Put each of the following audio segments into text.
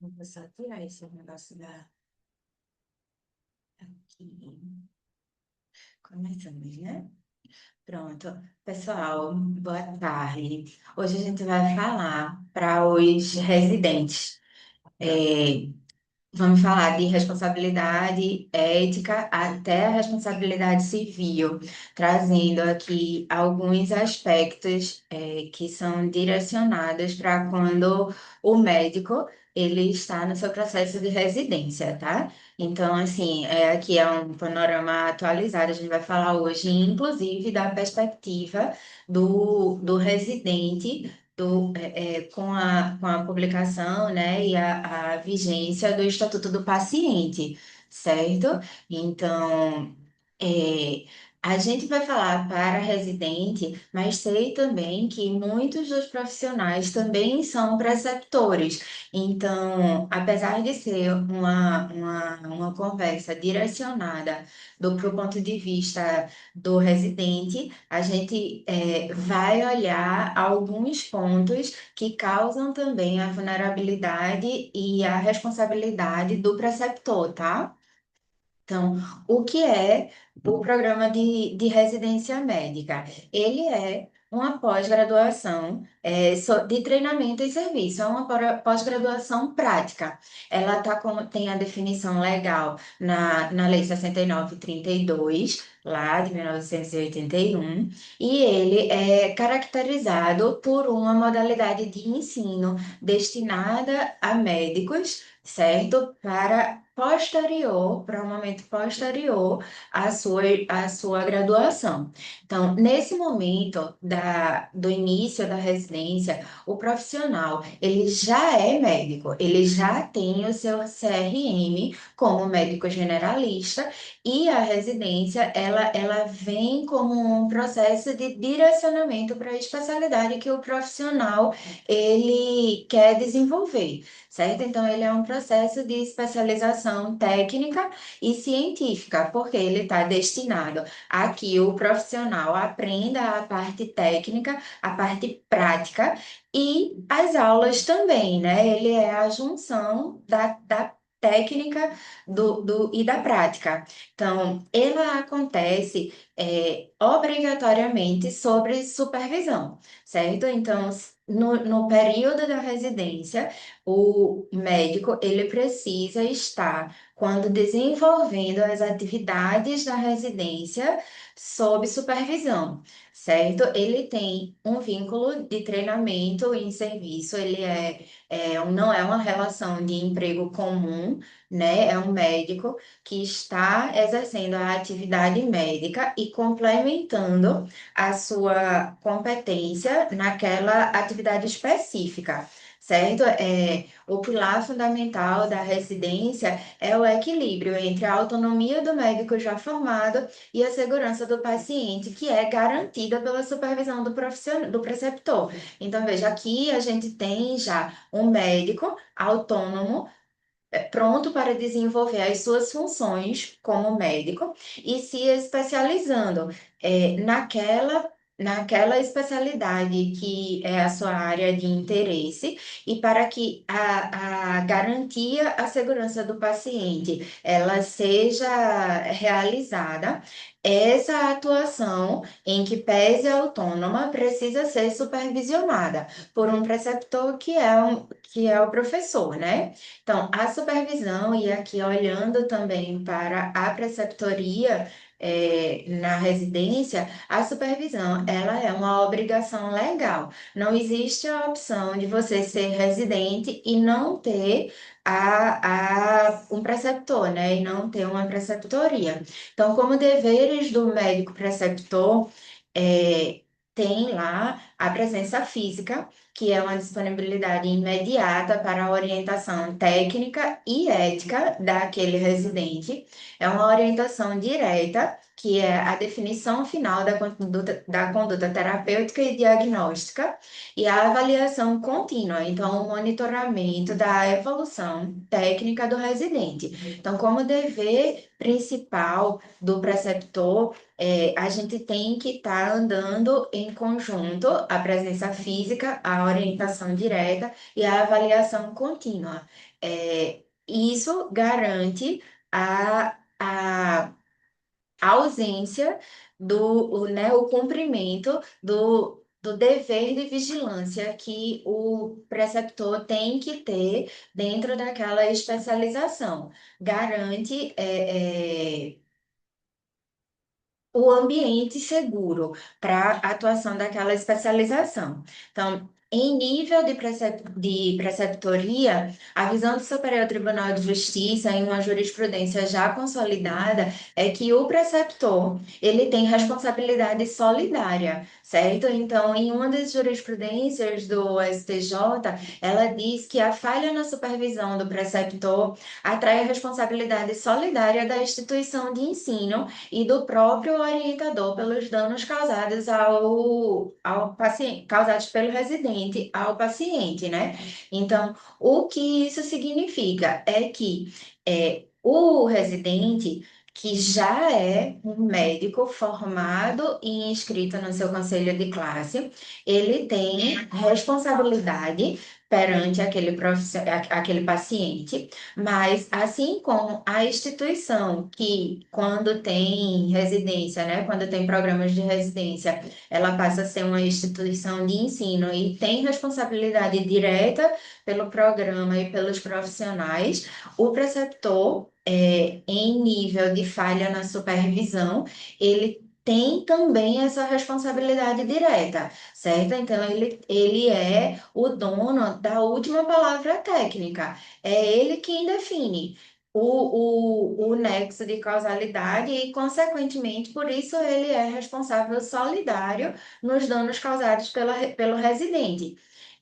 Vou só tirar esse negócio da aqui. Começamos, né? Pronto. Pessoal, boa tarde. Hoje a gente vai falar para os residentes. É, Vamos falar de responsabilidade ética até a responsabilidade civil, trazendo aqui alguns aspectos que são direcionados para quando o médico ele está no seu processo de residência, tá? Então, assim, aqui é um panorama atualizado. A gente vai falar hoje, inclusive, da perspectiva do residente com a publicação, né, e a vigência do Estatuto do Paciente, certo? Então, é, a gente vai falar para residente, mas sei também que muitos dos profissionais também são preceptores. Então, apesar de ser uma conversa direcionada para o ponto de vista do residente, a gente vai olhar alguns pontos que causam também a vulnerabilidade e a responsabilidade do preceptor, tá? Então, o que é o programa de residência médica? Ele é uma pós-graduação de treinamento e serviço, é uma pós-graduação prática. Ela tem a definição legal na Lei 6932, lá de 1981, e ele é caracterizado por uma modalidade de ensino destinada a médicos, certo? Para um momento posterior à sua graduação. Então, nesse momento do início da residência, o profissional, ele já é médico, ele já tem o seu CRM como médico generalista e a residência, ela vem como um processo de direcionamento para a especialidade que o profissional, ele quer desenvolver, certo? Então, ele é um processo de especialização técnica e científica, porque ele está destinado a que o profissional aprenda a parte técnica, a parte prática e as aulas também, né? Ele é a junção da técnica e da prática. Então, ela acontece obrigatoriamente sobre supervisão, certo? Então, no período da residência, o médico, ele precisa estar, quando desenvolvendo as atividades da residência, sob supervisão, certo? Ele tem um vínculo de treinamento em serviço, não é uma relação de emprego comum, né? É um médico que está exercendo a atividade médica e complementando a sua competência naquela atividade específica, certo? O pilar fundamental da residência é o equilíbrio entre a autonomia do médico já formado e a segurança do paciente, que é garantida pela supervisão do preceptor. Então, veja, aqui a gente tem já um médico autônomo, pronto para desenvolver as suas funções como médico e se especializando naquela especialidade que é a sua área de interesse e para que a garantia a segurança do paciente ela seja realizada, essa atuação, em que pese autônoma, precisa ser supervisionada por um preceptor que é o professor, né? Então, a supervisão, e aqui olhando também para a preceptoria, na residência, a supervisão, ela é uma obrigação legal. Não existe a opção de você ser residente e não ter um preceptor, né? E não ter uma preceptoria. Então, como deveres do médico preceptor, é, tem lá a presença física, que é uma disponibilidade imediata para a orientação técnica e ética daquele residente. É uma orientação direta, que é a definição final da conduta terapêutica e diagnóstica, e a avaliação contínua, então, o monitoramento da evolução técnica do residente. Então, como dever principal do preceptor, a gente tem que estar andando em conjunto a presença física, a orientação direta e a avaliação contínua. Isso garante a ausência o cumprimento do dever de vigilância que o preceptor tem que ter dentro daquela especialização. Garante, o ambiente seguro para a atuação daquela especialização. Então, em nível de preceptoria, a visão do Superior Tribunal de Justiça, em uma jurisprudência já consolidada, é que o preceptor, ele tem responsabilidade solidária, certo? Então, em uma das jurisprudências do STJ, ela diz que a falha na supervisão do preceptor atrai a responsabilidade solidária da instituição de ensino e do próprio orientador pelos danos causados ao paciente, causados pelo residente ao paciente, né? Então, o que isso significa é que o residente que já é um médico formado e inscrito no seu conselho de classe, ele tem responsabilidade perante aquele paciente, mas, assim como a instituição que, quando tem residência, né, quando tem programas de residência, ela passa a ser uma instituição de ensino e tem responsabilidade direta pelo programa e pelos profissionais, o preceptor, em nível de falha na supervisão, ele tem também essa responsabilidade direta, certo? Então, ele é o dono da última palavra técnica. É ele quem define o nexo de causalidade e, consequentemente, por isso ele é responsável solidário nos danos causados pelo residente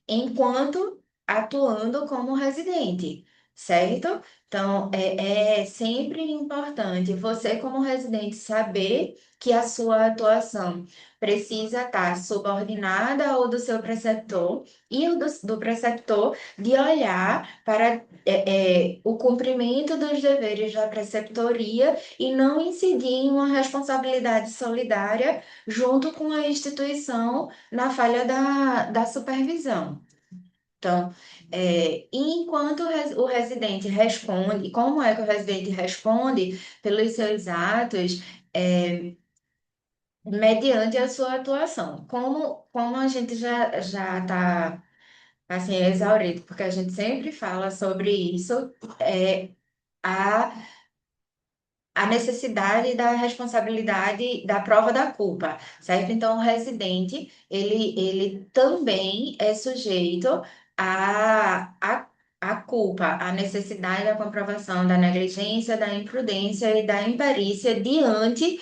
enquanto atuando como residente, certo? Então, é sempre importante você, como residente, saber que a sua atuação precisa estar subordinada ao do seu preceptor e o do preceptor de olhar para o cumprimento dos deveres da preceptoria e não incidir em uma responsabilidade solidária junto com a instituição na falha da supervisão. Então, enquanto o residente responde, como é que o residente responde pelos seus atos, mediante a sua atuação? Como a gente já está assim, exaurido, porque a gente sempre fala sobre isso, a a necessidade da responsabilidade da prova da culpa, certo? Então, o residente, ele também é sujeito à culpa, à necessidade da comprovação da negligência, da imprudência e da imperícia diante,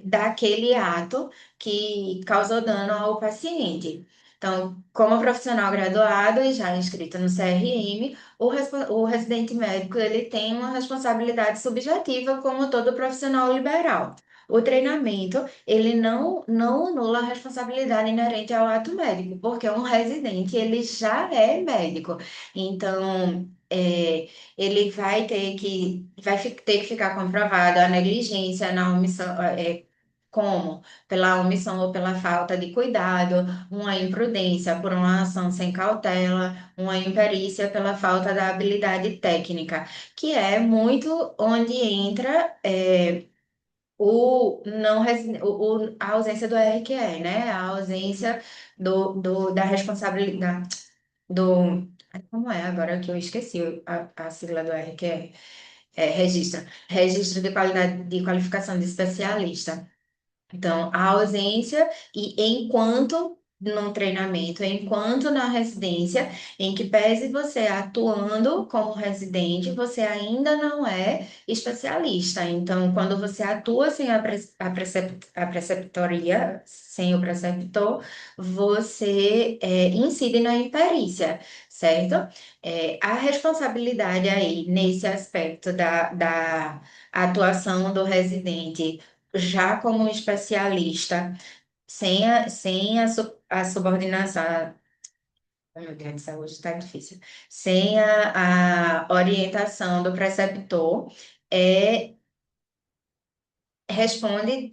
daquele ato que causou dano ao paciente. Então, como profissional graduado e já inscrito no CRM, o residente médico ele tem uma responsabilidade subjetiva como todo profissional liberal. O treinamento, ele não anula a responsabilidade inerente ao ato médico, porque um residente, ele já é médico. Então, ele vai ter que ficar comprovado a negligência na omissão, como? Pela omissão ou pela falta de cuidado, uma imprudência por uma ação sem cautela, uma imperícia pela falta da habilidade técnica, que é muito onde entra o não resi- a ausência do RQE, né? A ausência da responsabilidade do. Ai, como é agora que eu esqueci a sigla do RQE? Registro de qualidade de qualificação de especialista. Então, a ausência e enquanto no treinamento, enquanto na residência, em que pese você atuando como residente, você ainda não é especialista. Então, quando você atua sem a preceptoria, sem o preceptor, você incide na imperícia, certo? A responsabilidade aí, nesse aspecto da atuação do residente já como um especialista, sem a subordinação, oh, meu Deus do céu, hoje está difícil, sem a orientação do preceptor, é responde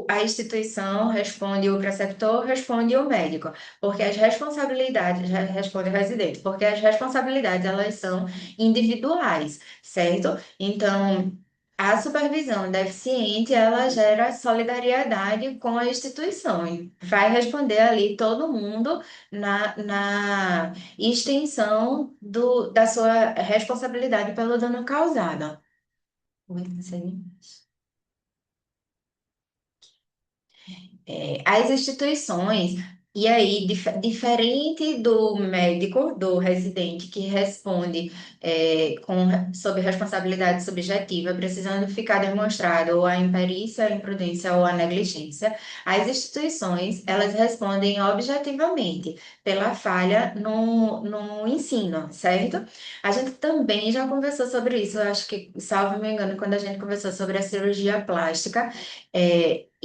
a instituição, responde o preceptor, responde o médico, porque as responsabilidades, responde o residente, porque as responsabilidades elas são individuais, certo? Então, a supervisão deficiente, ela gera solidariedade com a instituição e vai responder ali todo mundo na extensão da sua responsabilidade pelo dano causado. Oi, não sei. As instituições, e aí, diferente do médico, do residente, que responde sob responsabilidade subjetiva, precisando ficar demonstrado ou a imperícia, a imprudência ou a negligência, as instituições, elas respondem objetivamente pela falha no ensino, certo? A gente também já conversou sobre isso, eu acho que, salvo me engano, quando a gente conversou sobre a cirurgia plástica,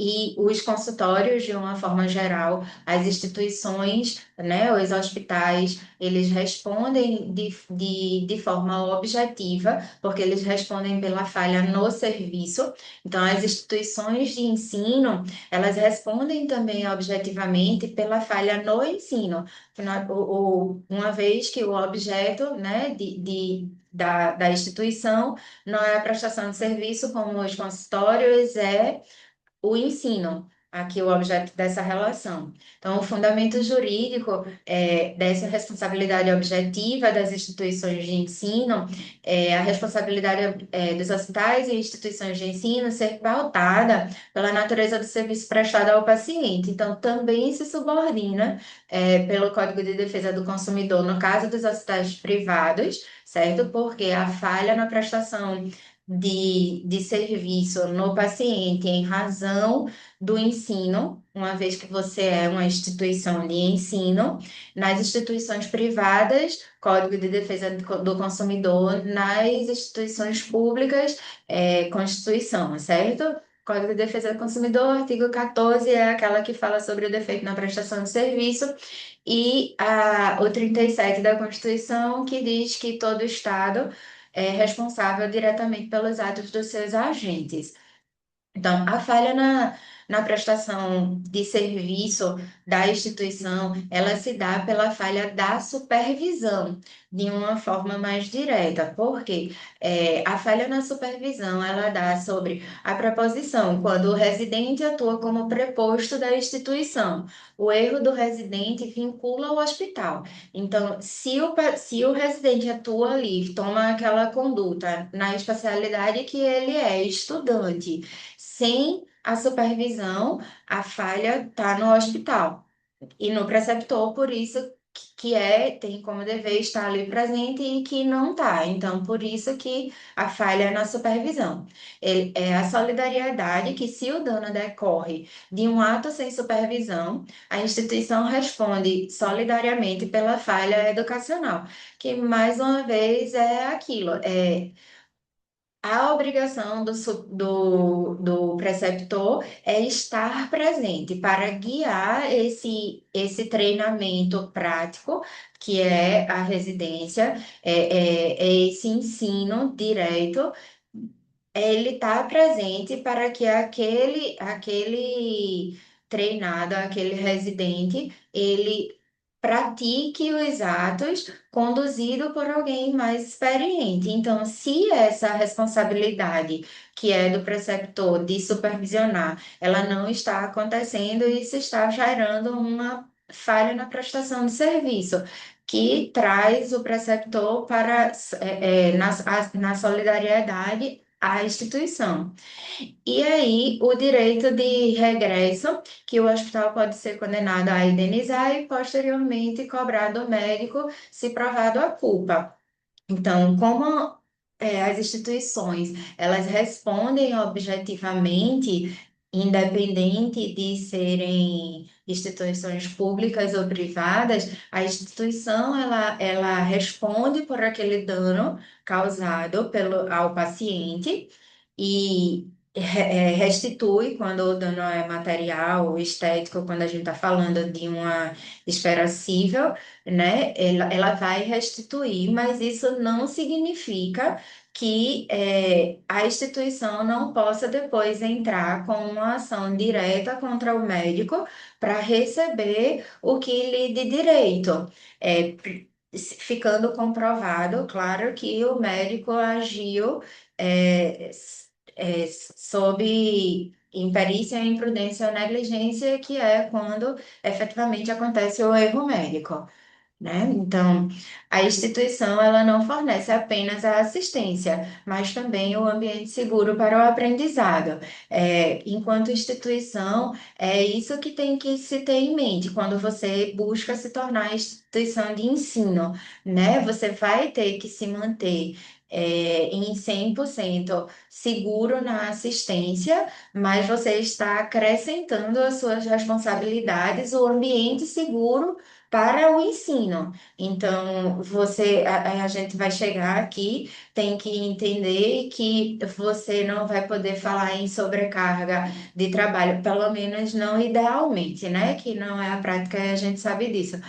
e os consultórios, de uma forma geral, as instituições, né, os hospitais, eles respondem de forma objetiva, porque eles respondem pela falha no serviço. Então, as instituições de ensino, elas respondem também objetivamente pela falha no ensino. Uma vez que o objeto, né, da instituição não é a prestação de serviço, como os consultórios, é o ensino, aqui o objeto dessa relação. Então, o fundamento jurídico dessa responsabilidade objetiva das instituições de ensino é a responsabilidade dos hospitais e instituições de ensino ser pautada pela natureza do serviço prestado ao paciente. Então, também se subordina pelo Código de Defesa do Consumidor, no caso dos hospitais privados, certo? Porque a falha na prestação de serviço no paciente em razão do ensino, uma vez que você é uma instituição de ensino, nas instituições privadas, Código de Defesa do Consumidor, nas instituições públicas, Constituição, certo? Código de Defesa do Consumidor, artigo 14, é aquela que fala sobre o defeito na prestação de serviço, e o 37 da Constituição, que diz que todo Estado é responsável diretamente pelos atos dos seus agentes. Então, a falha na prestação de serviço da instituição, ela se dá pela falha da supervisão, de uma forma mais direta, porque a falha na supervisão, ela dá sobre a preposição, quando o residente atua como preposto da instituição. O erro do residente vincula o hospital. Então, se o residente atua ali, toma aquela conduta na especialidade que ele é estudante, sem a supervisão, a falha está no hospital e no preceptor, por isso tem como dever estar ali presente e que não está. Então, por isso que a falha é na supervisão. É a solidariedade que, se o dano decorre de um ato sem supervisão, a instituição responde solidariamente pela falha educacional, que, mais uma vez, é aquilo. A obrigação do preceptor é estar presente para guiar esse treinamento prático, que é a residência, é esse ensino direito, ele está presente para que aquele treinado, aquele residente, ele pratique os atos conduzido por alguém mais experiente. Então, se essa responsabilidade, que é do preceptor de supervisionar, ela não está acontecendo, isso está gerando uma falha na prestação de serviço, que traz o preceptor na solidariedade à instituição. E aí, o direito de regresso, que o hospital pode ser condenado a indenizar e posteriormente cobrar do médico se provado a culpa. Então, como as instituições, elas respondem objetivamente, independente de serem instituições públicas ou privadas, a instituição, ela responde por aquele dano causado ao paciente, e restitui quando o dano é material ou estético, quando a gente está falando de uma esfera cível, né? Ela vai restituir, mas isso não significa que a instituição não possa depois entrar com uma ação direta contra o médico para receber o que lhe de direito. Ficando comprovado, claro, que o médico agiu. é, Sob imperícia, imprudência ou negligência, que é quando efetivamente acontece o erro médico, né? Então, a instituição ela não fornece apenas a assistência, mas também o ambiente seguro para o aprendizado. Enquanto instituição, é isso que tem que se ter em mente quando você busca se tornar instituição de ensino, né? Você vai ter que se manter em 100% seguro na assistência, mas você está acrescentando as suas responsabilidades, o ambiente seguro para o ensino. Então, a gente vai chegar aqui, tem que entender que você não vai poder falar em sobrecarga de trabalho, pelo menos não idealmente, né? Que não é a prática e a gente sabe disso.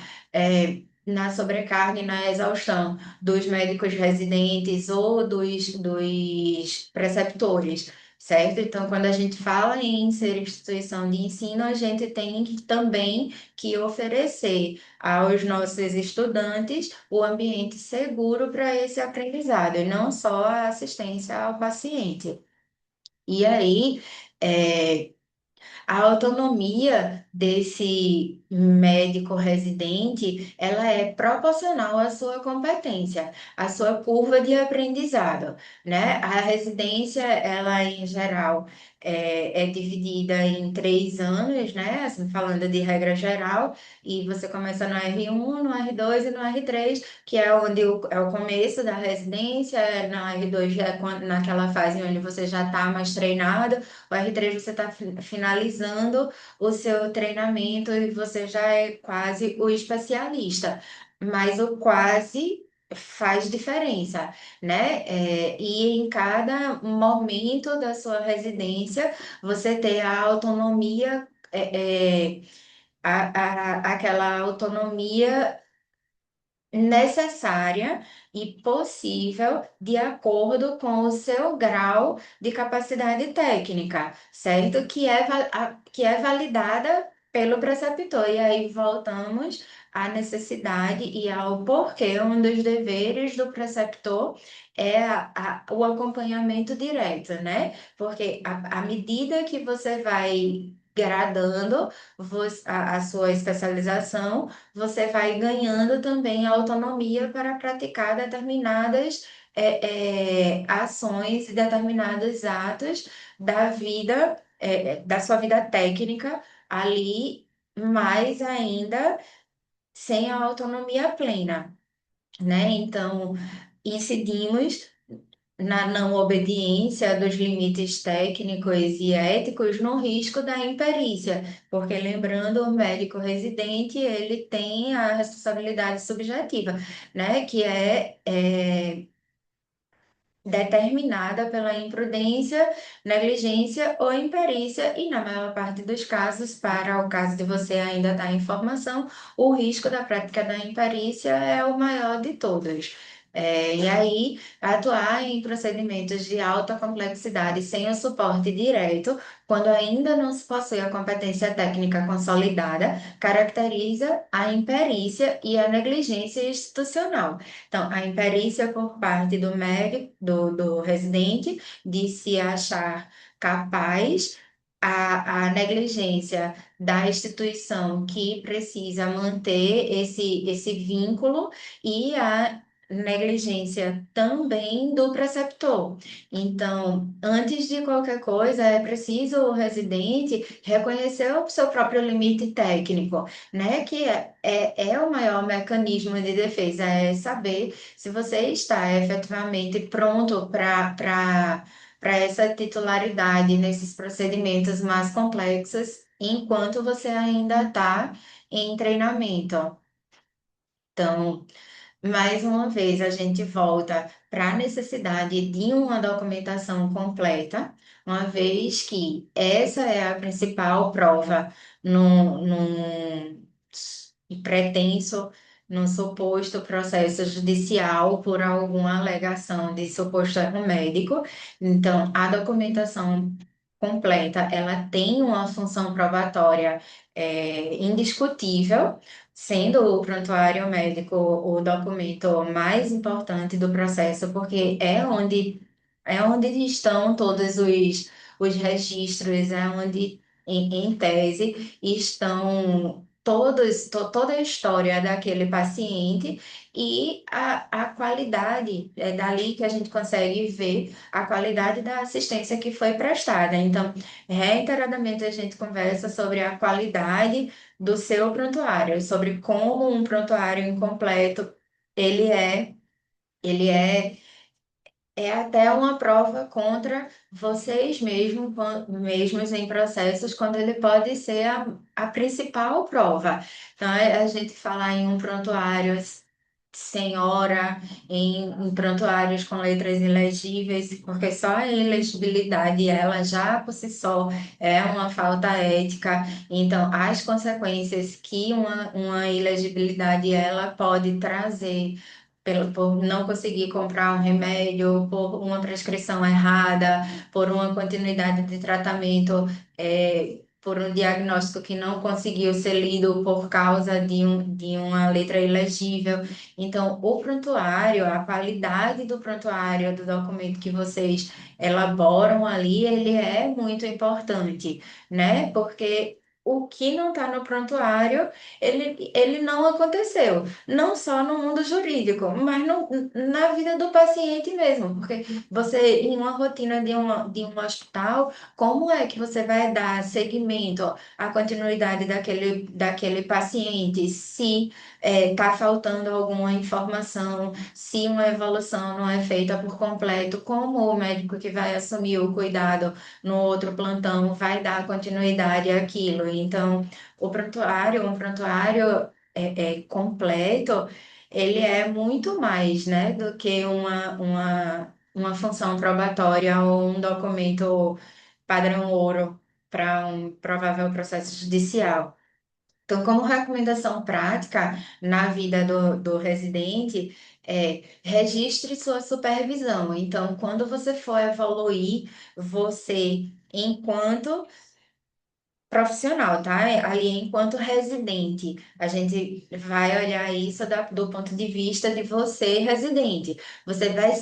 Na sobrecarga e na exaustão dos médicos residentes ou dos preceptores. Certo? Então, quando a gente fala em ser instituição de ensino, a gente tem também que oferecer aos nossos estudantes o ambiente seguro para esse aprendizado, e não só a assistência ao paciente. E aí, é, a autonomia desse médico residente, ela é proporcional à sua competência, à sua curva de aprendizado, né? A residência, ela em geral é dividida em 3 anos, né? Assim, falando de regra geral, e você começa no R1, no R2 e no R3, que é onde é o começo da residência, no R2 já é naquela fase onde você já está mais treinado, o R3 você está finalizando o seu treinamento e você já é quase o especialista, mas o quase faz diferença, né? E em cada momento da sua residência, você ter a autonomia, aquela autonomia necessária e possível de acordo com o seu grau de capacidade técnica, certo? Que é validada pelo preceptor. E aí voltamos à necessidade e ao porquê um dos deveres do preceptor é o acompanhamento direto, né? Porque à medida que você vai gradando a sua especialização, você vai ganhando também autonomia para praticar determinadas ações e determinados atos da vida, da sua vida técnica ali, mais ainda sem a autonomia plena, né? Então, incidimos na não obediência dos limites técnicos e éticos no risco da imperícia, porque lembrando, o médico residente, ele tem a responsabilidade subjetiva, né, que é determinada pela imprudência, negligência ou imperícia, e na maior parte dos casos, para o caso de você ainda estar em formação, o risco da prática da imperícia é o maior de todos. E aí, atuar em procedimentos de alta complexidade sem o suporte direto, quando ainda não se possui a competência técnica consolidada, caracteriza a imperícia e a negligência institucional. Então, a imperícia por parte do médico, do residente, de se achar capaz, a negligência da instituição que precisa manter esse vínculo e a negligência também do preceptor. Então, antes de qualquer coisa, é preciso o residente reconhecer o seu próprio limite técnico, né? Que é o maior mecanismo de defesa, é saber se você está efetivamente pronto para essa titularidade nesses procedimentos mais complexos, enquanto você ainda está em treinamento. Então, Mais uma vez, a gente volta para a necessidade de uma documentação completa, uma vez que essa é a principal prova num pretenso, num suposto processo judicial por alguma alegação de suposto erro médico. Então, a documentação completa, ela tem uma função probatória indiscutível, sendo o prontuário médico o documento mais importante do processo, porque é onde estão todos os registros, é onde, em tese, estão toda a história daquele paciente e a qualidade, é dali que a gente consegue ver a qualidade da assistência que foi prestada. Então, reiteradamente a gente conversa sobre a qualidade do seu prontuário, sobre como um prontuário incompleto ele é, ele é até uma prova contra vocês mesmos em processos, quando ele pode ser a principal prova. Então, a gente falar em um prontuário sem hora, em prontuários com letras ilegíveis, porque só a ilegibilidade, ela já por si só é uma falta ética. Então, as consequências que uma ilegibilidade ela pode trazer por não conseguir comprar um remédio, por uma prescrição errada, por uma continuidade de tratamento, por um diagnóstico que não conseguiu ser lido por causa de uma letra ilegível. Então, o prontuário, a qualidade do prontuário, do documento que vocês elaboram ali, ele é muito importante, né? Porque o que não está no prontuário, ele não aconteceu não só no mundo jurídico, mas na vida do paciente mesmo, porque você, em uma rotina de um hospital, como é que você vai dar seguimento à continuidade daquele paciente se está faltando alguma informação, se uma evolução não é feita por completo, como o médico que vai assumir o cuidado no outro plantão vai dar continuidade àquilo? Então, um prontuário completo, ele é muito mais, né, do que uma função probatória ou um documento padrão ouro para um provável processo judicial. Então, como recomendação prática na vida do residente, registre sua supervisão. Então, quando você for evoluir, você, enquanto profissional, tá? Ali enquanto residente, a gente vai olhar isso do ponto de vista de você, residente. Você vai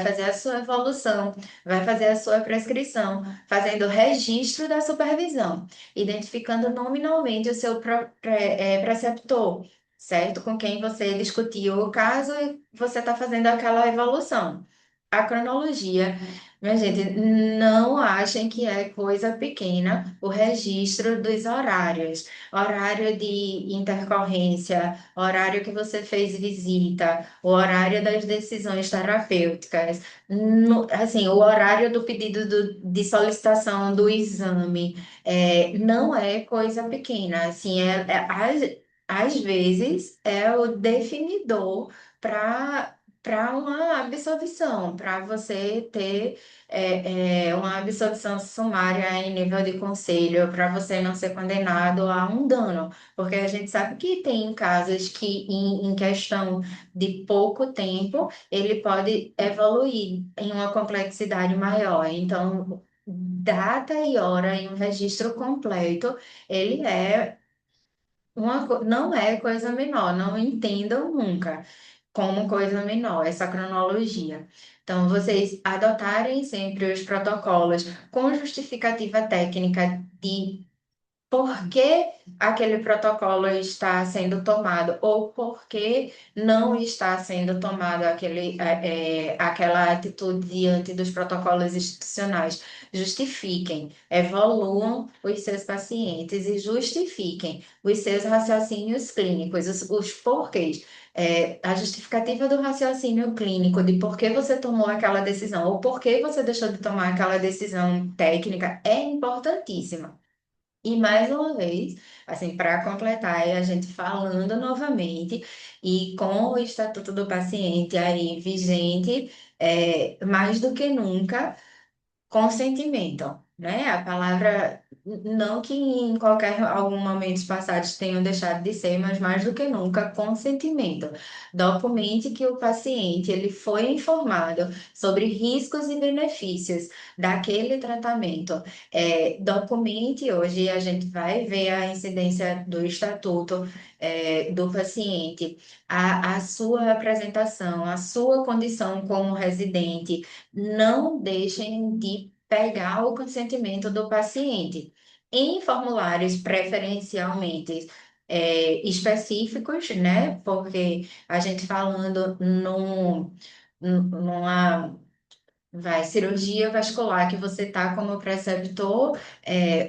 fazer a sua evolução, vai fazer a sua prescrição, fazendo o registro da supervisão, identificando nominalmente o seu preceptor, certo? Com quem você discutiu o caso e você está fazendo aquela evolução. A cronologia. Minha gente, não achem que é coisa pequena o registro dos horários. Horário de intercorrência, horário que você fez visita, o horário das decisões terapêuticas, assim, o horário do pedido de solicitação do exame, não é coisa pequena. Assim, às vezes é o definidor para uma absolvição, para você ter uma absorção sumária em nível de conselho para você não ser condenado a um dano, porque a gente sabe que tem casos que, em questão de pouco tempo, ele pode evoluir em uma complexidade maior. Então, data e hora em um registro completo, ele não é coisa menor, não entendam nunca como coisa menor essa cronologia. Então, vocês adotarem sempre os protocolos com justificativa técnica de por que aquele protocolo está sendo tomado ou por que não está sendo tomado aquela atitude diante dos protocolos institucionais. Justifiquem, evoluam os seus pacientes e justifiquem os seus raciocínios clínicos, os porquês. A justificativa do raciocínio clínico de por que você tomou aquela decisão ou por que você deixou de tomar aquela decisão técnica é importantíssima. E mais uma vez, assim, para completar, é a gente falando novamente e com o Estatuto do Paciente aí vigente, mais do que nunca. Consentimento, né? A palavra, não que em qualquer algum momentos passados tenham deixado de ser, mas mais do que nunca, consentimento. Documente que o paciente ele foi informado sobre riscos e benefícios daquele tratamento. Documente, hoje a gente vai ver a incidência do estatuto, do paciente, a sua apresentação, a sua condição como residente, não deixem de pegar o consentimento do paciente em formulários preferencialmente específicos, né? Porque a gente falando numa cirurgia vascular que você está como preceptor,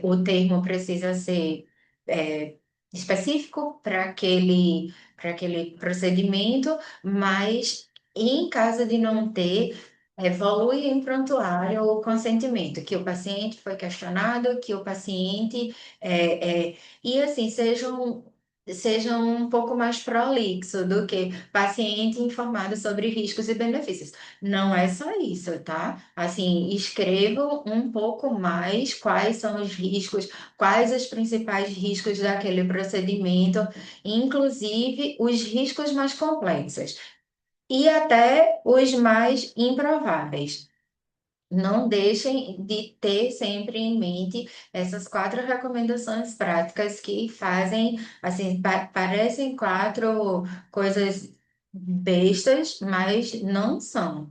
o termo precisa ser é, específico para aquele procedimento, mas em caso de não ter, evolui em prontuário o consentimento, que o paciente foi questionado, que o paciente e assim sejam um pouco mais prolixo do que paciente informado sobre riscos e benefícios. Não é só isso, tá? Assim, escrevam um pouco mais quais são os riscos, quais os principais riscos daquele procedimento, inclusive os riscos mais complexos e até os mais improváveis. Não deixem de ter sempre em mente essas quatro recomendações práticas que fazem, assim, parecem quatro coisas bestas, mas não são.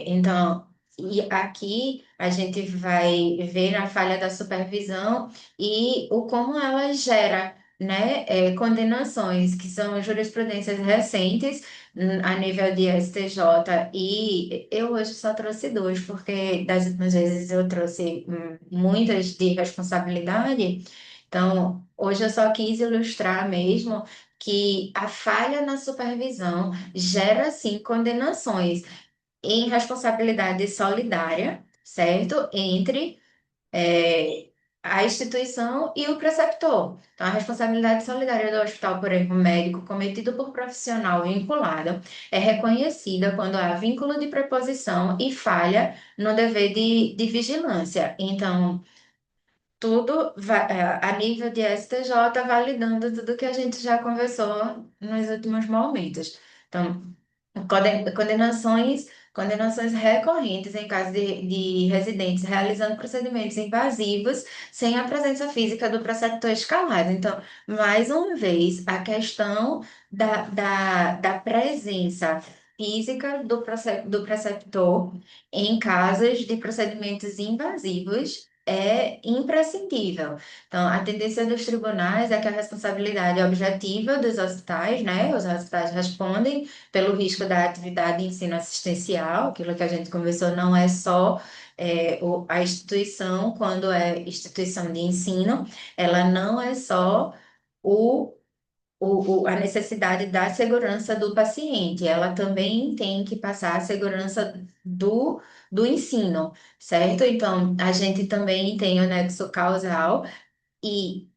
Então, e aqui a gente vai ver a falha da supervisão e o como ela gera, né, condenações, que são jurisprudências recentes a nível de STJ, e eu hoje só trouxe duas, porque das últimas vezes eu trouxe muitas de responsabilidade, então hoje eu só quis ilustrar mesmo que a falha na supervisão gera, sim, condenações em responsabilidade solidária, certo? Entre é, a instituição e o preceptor. Então, a responsabilidade solidária do hospital por erro médico cometido por profissional vinculado é reconhecida quando há vínculo de preposição e falha no dever de vigilância. Então, tudo a nível de STJ, validando tudo que a gente já conversou nos últimos momentos. Então, condenações recorrentes em caso de residentes realizando procedimentos invasivos sem a presença física do preceptor escalado. Então, mais uma vez, a questão da presença física do preceptor em casos de procedimentos invasivos é imprescindível. Então, a tendência dos tribunais é que a responsabilidade objetiva dos hospitais, né? Os hospitais respondem pelo risco da atividade de ensino assistencial, aquilo que a gente conversou, não é só a instituição, quando é instituição de ensino, ela não é só o, a necessidade da segurança do paciente, ela também tem que passar a segurança do ensino, certo? Então, a gente também tem o nexo causal e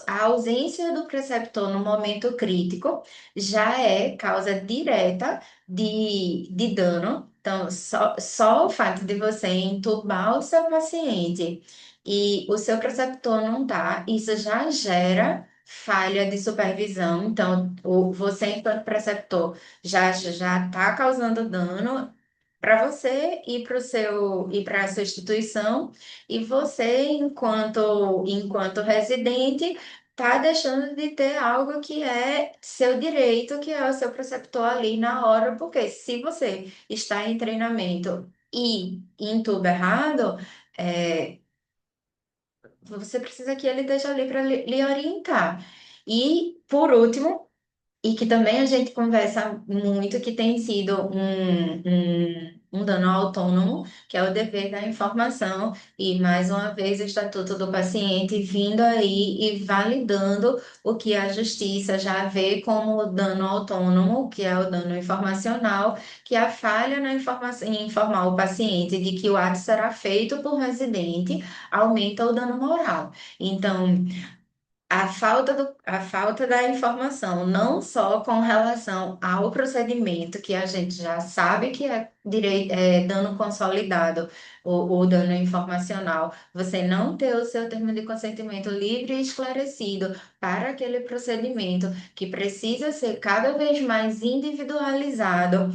a ausência do preceptor no momento crítico já é causa direta de dano. Então, só o fato de você entubar o seu paciente e o seu preceptor não tá, isso já gera falha de supervisão. Então, você, enquanto preceptor, já está causando dano para você e para o seu e para a sua instituição. E você, enquanto residente, está deixando de ter algo que é seu direito, que é o seu preceptor ali na hora, porque se você está em treinamento e intuba errado, é, você precisa que ele esteja ali para lhe orientar. E, por último, e que também a gente conversa muito, que tem sido um dano autônomo, que é o dever da informação, e mais uma vez o Estatuto do Paciente vindo aí e validando o que a justiça já vê como dano autônomo, que é o dano informacional, que é a falha na informação, em informar o paciente de que o ato será feito por residente, aumenta o dano moral. Então, a falta da informação, não só com relação ao procedimento, que a gente já sabe que é, é dano consolidado, o dano informacional, você não ter o seu termo de consentimento livre e esclarecido para aquele procedimento, que precisa ser cada vez mais individualizado,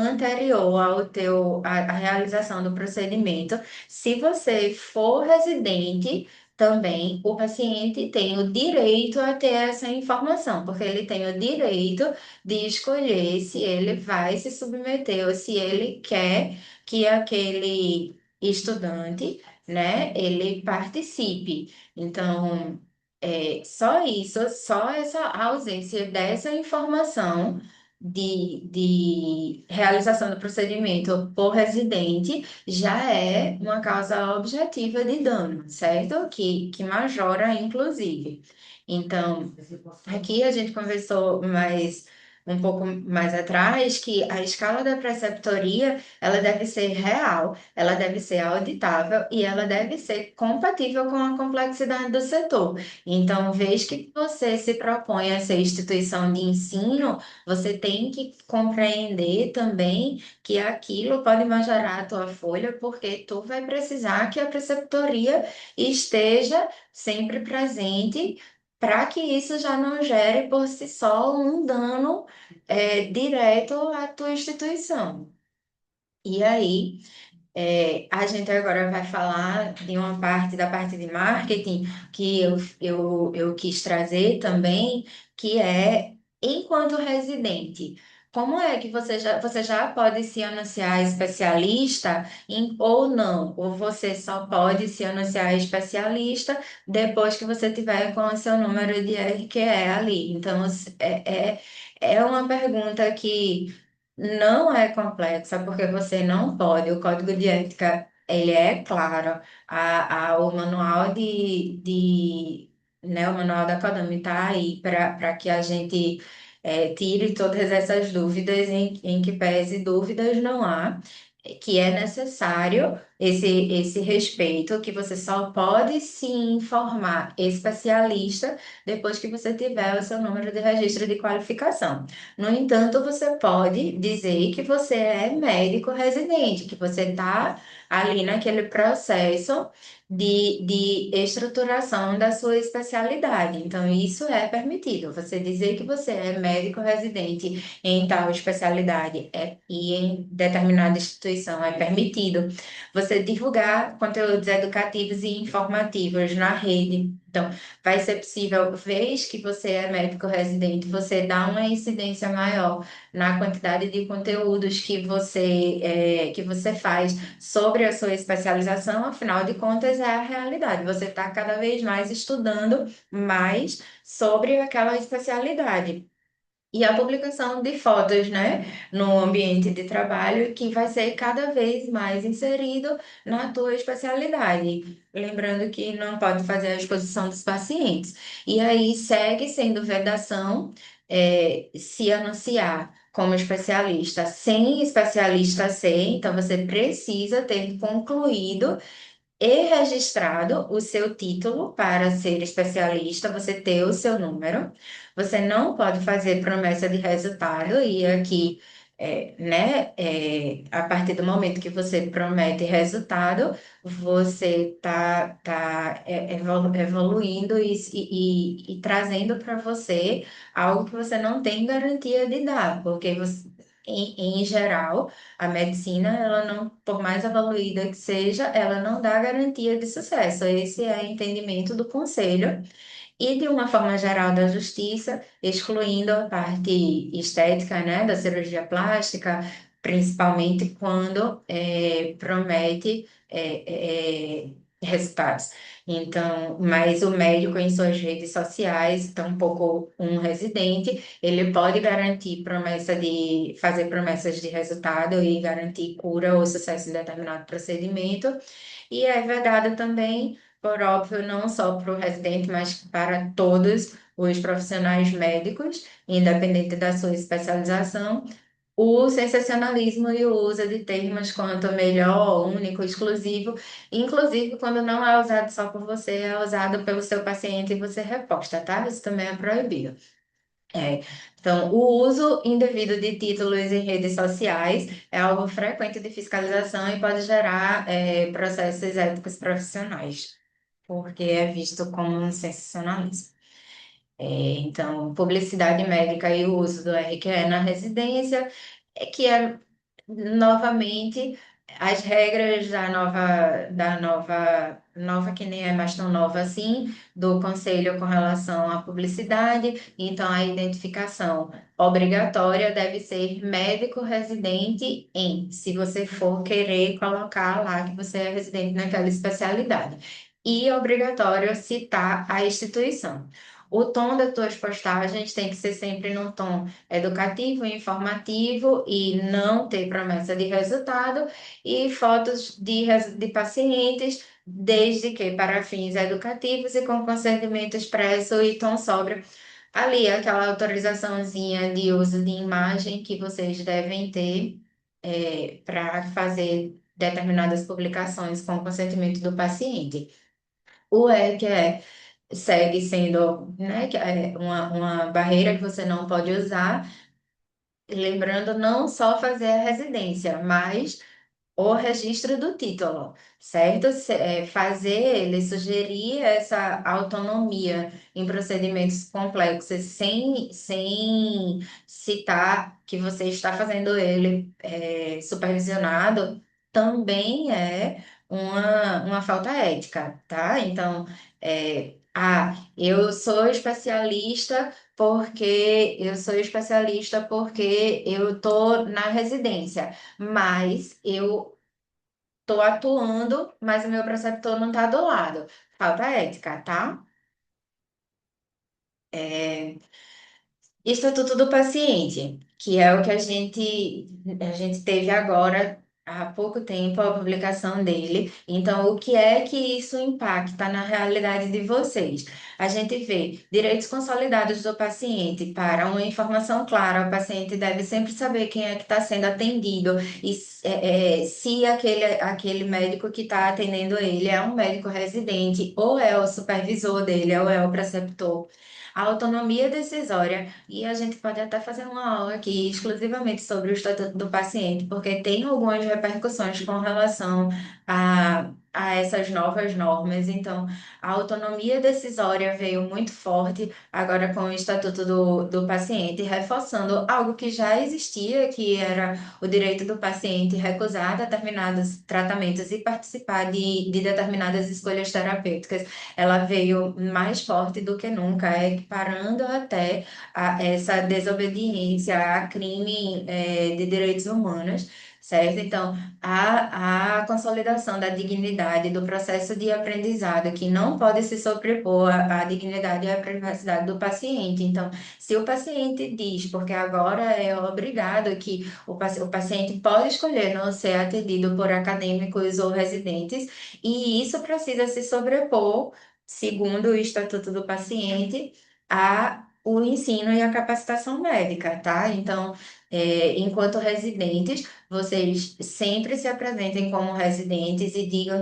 anterior ao à realização do procedimento. Se você for residente, também o paciente tem o direito a ter essa informação, porque ele tem o direito de escolher se ele vai se submeter ou se ele quer que aquele estudante, né, ele participe. Então, só isso, só essa ausência dessa informação de realização do procedimento por residente já é uma causa objetiva de dano, certo? Que majora, inclusive. Então, aqui a gente conversou mais um pouco mais atrás que a escala da preceptoria ela deve ser real, ela deve ser auditável e ela deve ser compatível com a complexidade do setor. Então, vez que você se propõe a ser instituição de ensino, você tem que compreender também que aquilo pode majorar a tua folha, porque tu vai precisar que a preceptoria esteja sempre presente para que isso já não gere por si só um dano direto à tua instituição. E aí, a gente agora vai falar de uma parte da parte de marketing que eu quis trazer também, que é enquanto residente. Como é que você já pode se anunciar especialista ou não? Ou você só pode se anunciar especialista depois que você tiver com o seu número de RQE ali? Então, é uma pergunta que não é complexa, porque você não pode. O código de ética, ele é claro. O manual né, o manual da Codami está aí para que a gente tire todas essas dúvidas, em que pese dúvidas não há, que é necessário esse respeito, que você só pode se informar especialista depois que você tiver o seu número de registro de qualificação. No entanto, você pode dizer que você é médico residente, que você está ali naquele processo de estruturação da sua especialidade. Então, isso é permitido. Você dizer que você é médico residente em tal especialidade e em determinada instituição é permitido. Você divulgar conteúdos educativos e informativos na rede. Então, vai ser possível, vez que você é médico residente, você dá uma incidência maior na quantidade de conteúdos que você faz sobre a sua especialização, afinal de contas, é a realidade. Você está cada vez mais estudando mais sobre aquela especialidade. E a publicação de fotos, né, no ambiente de trabalho, que vai ser cada vez mais inserido na tua especialidade. Lembrando que não pode fazer a exposição dos pacientes. E aí segue sendo vedação, se anunciar como especialista sem especialista ser, então você precisa ter concluído e registrado o seu título para ser especialista, você ter o seu número. Você não pode fazer promessa de resultado, e aqui, né, a partir do momento que você promete resultado, você está evoluindo e trazendo para você algo que você não tem garantia de dar, porque você. Em geral, a medicina, ela não, por mais evoluída que seja, ela não dá garantia de sucesso. Esse é o entendimento do conselho e, de uma forma geral, da justiça, excluindo a parte estética, né, da cirurgia plástica, principalmente quando promete resultados. Então, mas o médico em suas redes sociais, tampouco um residente, ele pode garantir promessa de fazer promessas de resultado e garantir cura ou sucesso em determinado procedimento. E é vedado também, por óbvio, não só para o residente, mas para todos os profissionais médicos, independente da sua especialização, o sensacionalismo e o uso de termos quanto melhor, único, exclusivo, inclusive quando não é usado só por você, é usado pelo seu paciente e você reposta, tá? Isso também é proibido. É. Então, o uso indevido de títulos em redes sociais é algo frequente de fiscalização e pode gerar processos éticos profissionais, porque é visto como um sensacionalismo. Então, publicidade médica e o uso do RQE na residência, que é novamente as regras da nova que nem é mais tão nova assim, do conselho com relação à publicidade. Então, a identificação obrigatória deve ser médico residente em, se você for querer colocar lá que você é residente naquela especialidade. E obrigatório citar a instituição. O tom das tuas postagens tem que ser sempre num tom educativo, informativo e não ter promessa de resultado, e fotos de pacientes, desde que para fins educativos e com consentimento expresso e tom sóbrio. Ali, aquela autorizaçãozinha de uso de imagem que vocês devem ter para fazer determinadas publicações com consentimento do paciente. O E, que segue sendo, né, que é uma barreira que você não pode usar, lembrando não só fazer a residência, mas o registro do título, certo? Fazer ele, sugerir essa autonomia em procedimentos complexos sem citar que você está fazendo ele supervisionado, também é uma falta ética, tá? Então, eu sou especialista porque eu estou na residência, mas eu estou atuando, mas o meu preceptor não está do lado. Falta ética, tá? É, Estatuto do paciente, que é o que a gente teve agora há pouco tempo a publicação dele. Então, o que é que isso impacta na realidade de vocês? A gente vê direitos consolidados do paciente para uma informação clara. O paciente deve sempre saber quem é que está sendo atendido e se aquele médico que está atendendo ele é um médico residente, ou é o supervisor dele, ou é o preceptor. A autonomia decisória, e a gente pode até fazer uma aula aqui exclusivamente sobre o Estatuto do Paciente, porque tem algumas repercussões com relação a essas novas normas. Então, a autonomia decisória veio muito forte agora com o Estatuto do Paciente, reforçando algo que já existia, que era o direito do paciente recusar determinados tratamentos e participar de determinadas escolhas terapêuticas. Ela veio mais forte do que nunca, equiparando até essa desobediência a crime de direitos humanos, certo? Então, a consolidação da dignidade do processo de aprendizado, que não pode se sobrepor à dignidade e à privacidade do paciente. Então, se o paciente diz, porque agora é obrigado que o paciente pode escolher não ser atendido por acadêmicos ou residentes, e isso precisa se sobrepor, segundo o Estatuto do Paciente, a o ensino e a capacitação médica, tá? Então, enquanto residentes, vocês sempre se apresentem como residentes e digam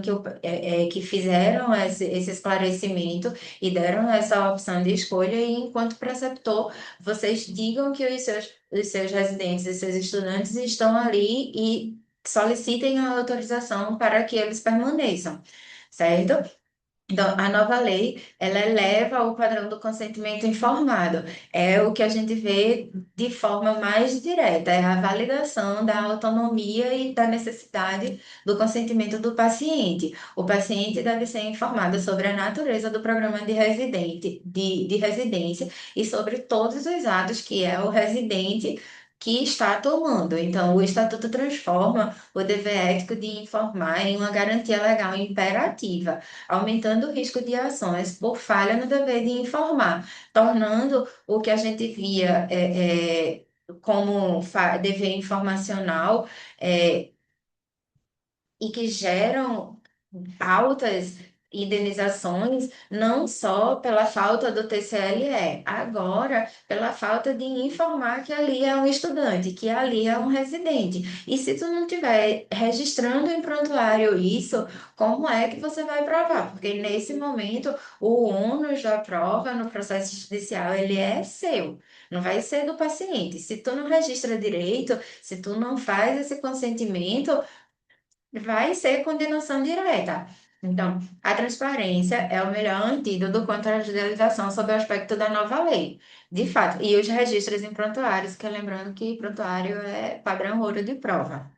que fizeram esse esclarecimento e deram essa opção de escolha, e enquanto preceptor, vocês digam que os seus residentes e seus estudantes estão ali e solicitem a autorização para que eles permaneçam, certo? Então, a nova lei, ela eleva o padrão do consentimento informado. É o que a gente vê de forma mais direta, é a validação da autonomia e da necessidade do consentimento do paciente. O paciente deve ser informado sobre a natureza do programa de residência e sobre todos os atos que é o residente que está tomando. Então, o Estatuto transforma o dever ético de informar em uma garantia legal imperativa, aumentando o risco de ações por falha no dever de informar, tornando o que a gente via como dever informacional é, e que geram altas indenizações, não só pela falta do TCLE, agora pela falta de informar que ali é um estudante, que ali é um residente. E se tu não tiver registrando em prontuário isso, como é que você vai provar? Porque nesse momento o ônus da prova no processo judicial ele é seu. Não vai ser do paciente. Se tu não registra direito, se tu não faz esse consentimento, vai ser condenação direta. Então, a transparência é o melhor antídoto contra a judicialização sob o aspecto da nova lei. De fato, e os registros em prontuários, que lembrando que prontuário é padrão ouro de prova.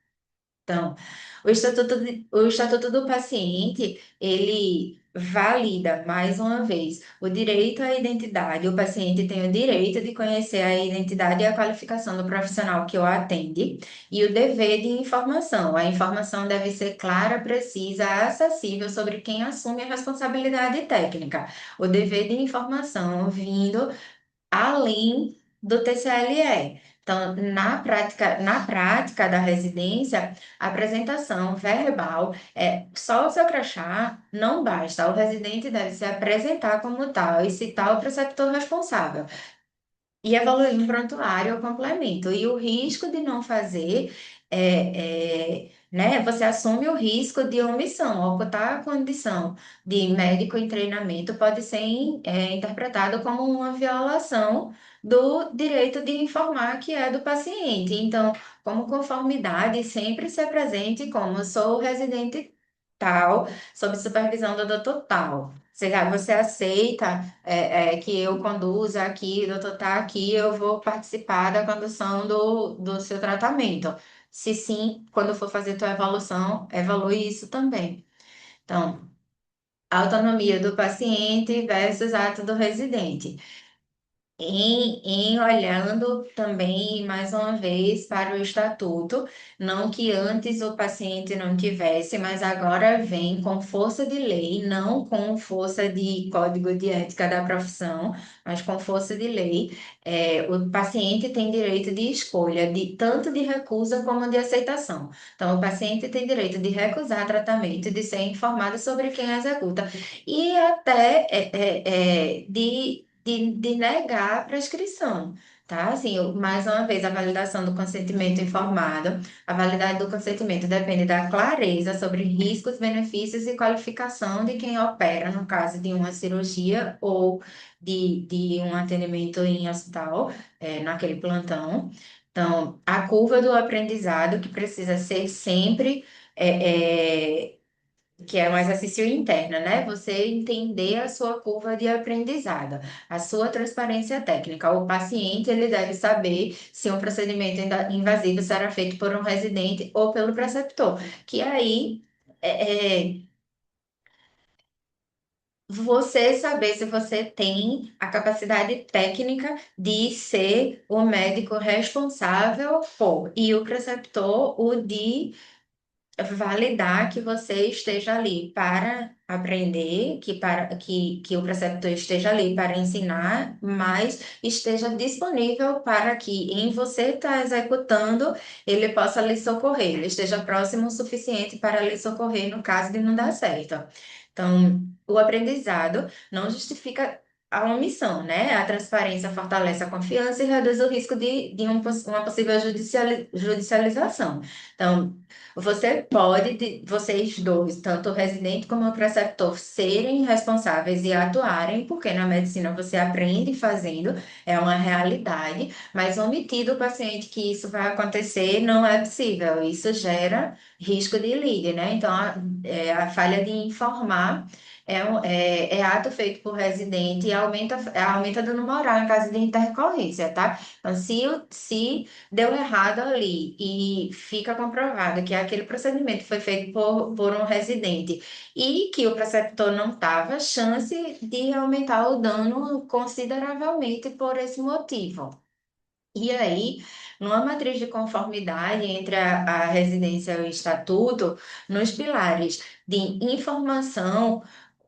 Então, o Estatuto do Paciente, ele valida, mais uma vez, o direito à identidade. O paciente tem o direito de conhecer a identidade e a qualificação do profissional que o atende e o dever de informação. A informação deve ser clara, precisa, acessível sobre quem assume a responsabilidade técnica. O dever de informação vindo além do TCLE. Então, na prática da residência, a apresentação verbal é só o seu crachá não basta. O residente deve se apresentar como tal e citar o preceptor responsável. E evoluir um prontuário ou complemento. E o risco de não fazer né, você assume o risco de omissão. Ocultar a condição de médico em treinamento pode ser interpretado como uma violação do direito de informar que é do paciente. Então, como conformidade, sempre se apresente como sou residente tal, sob supervisão do doutor tal. Você aceita que eu conduza aqui, o doutor está aqui, eu vou participar da condução do seu tratamento. Se sim, quando for fazer tua evolução, evolui isso também. Então, autonomia do paciente versus ato do residente. Em olhando também, mais uma vez, para o estatuto, não que antes o paciente não tivesse, mas agora vem com força de lei, não com força de código de ética da profissão, mas com força de lei. O paciente tem direito de escolha, tanto de recusa como de aceitação. Então, o paciente tem direito de recusar tratamento e de ser informado sobre quem executa e até de negar a prescrição, tá? Assim, mais uma vez, a validação do consentimento informado, a validade do consentimento depende da clareza sobre riscos, benefícios e qualificação de quem opera, no caso de uma cirurgia ou de um atendimento em hospital, naquele plantão. Então, a curva do aprendizado, que precisa ser sempre que é um exercício interno, né? Você entender a sua curva de aprendizado, a sua transparência técnica. O paciente, ele deve saber se um procedimento invasivo será feito por um residente ou pelo preceptor, que aí você saber se você tem a capacidade técnica de ser o médico responsável por, e o preceptor, o de validar que você esteja ali para aprender, que o preceptor esteja ali para ensinar, mas esteja disponível para que em você estar executando, ele possa lhe socorrer, ele esteja próximo o suficiente para lhe socorrer no caso de não dar certo. Então, o aprendizado não justifica a omissão, né? A transparência fortalece a confiança e reduz o risco de uma possível judicialização. Então, vocês dois, tanto o residente como o preceptor, serem responsáveis e atuarem, porque na medicina você aprende fazendo, é uma realidade, mas omitir do paciente que isso vai acontecer não é possível. Isso gera risco de lide, né? Então, a falha de informar é ato feito por residente e aumenta dano moral em caso de intercorrência, tá? Então, se deu errado ali e fica comprovado que aquele procedimento foi feito por um residente e que o preceptor não estava, chance de aumentar o dano consideravelmente por esse motivo. E aí, numa matriz de conformidade entre a residência e o estatuto, nos pilares de informação,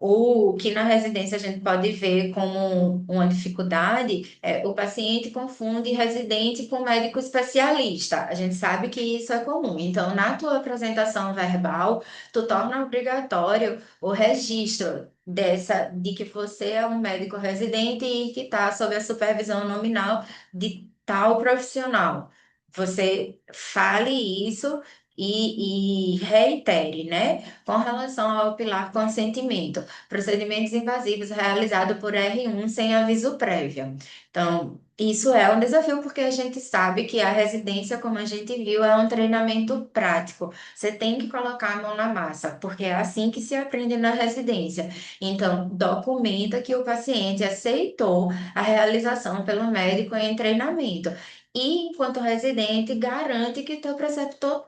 o que na residência a gente pode ver como uma dificuldade é o paciente confunde residente com médico especialista. A gente sabe que isso é comum. Então, na tua apresentação verbal, tu torna obrigatório o registro de que você é um médico residente e que está sob a supervisão nominal de tal profissional. Você fale isso e reitere, né? Com relação ao pilar consentimento, procedimentos invasivos realizados por R1 sem aviso prévio. Então, isso é um desafio porque a gente sabe que a residência, como a gente viu, é um treinamento prático. Você tem que colocar a mão na massa, porque é assim que se aprende na residência. Então, documenta que o paciente aceitou a realização pelo médico em treinamento. E, enquanto residente, garante que teu preceptor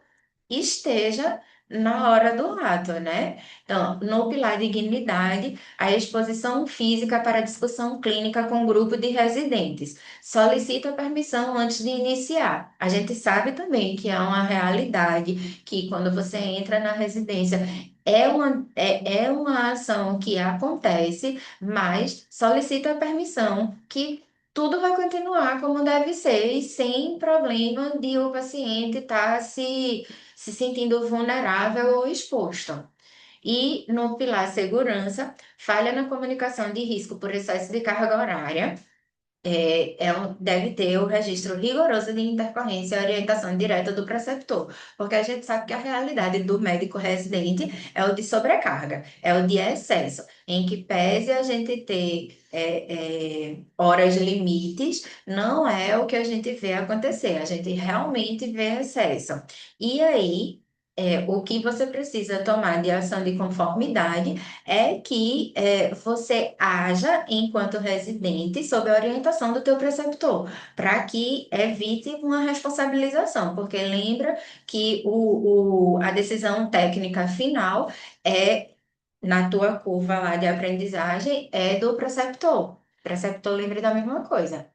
esteja na hora do ato, né? Então, no pilar dignidade, a exposição física para discussão clínica com grupo de residentes. Solicita permissão antes de iniciar. A gente sabe também que é uma realidade que quando você entra na residência é uma ação que acontece, mas solicita permissão que tudo vai continuar como deve ser, e sem problema de o paciente estar se sentindo vulnerável ou exposto. E no pilar segurança, falha na comunicação de risco por excesso de carga horária. Deve ter o registro rigoroso de intercorrência e orientação direta do preceptor, porque a gente sabe que a realidade do médico residente é o de sobrecarga, é o de excesso, em que pese a gente ter horas limites, não é o que a gente vê acontecer, a gente realmente vê excesso. E aí, o que você precisa tomar de ação de conformidade é que você haja enquanto residente sob a orientação do teu preceptor, para que evite uma responsabilização, porque lembra que a decisão técnica final é, na tua curva lá de aprendizagem, é do preceptor. Preceptor, lembre da mesma coisa.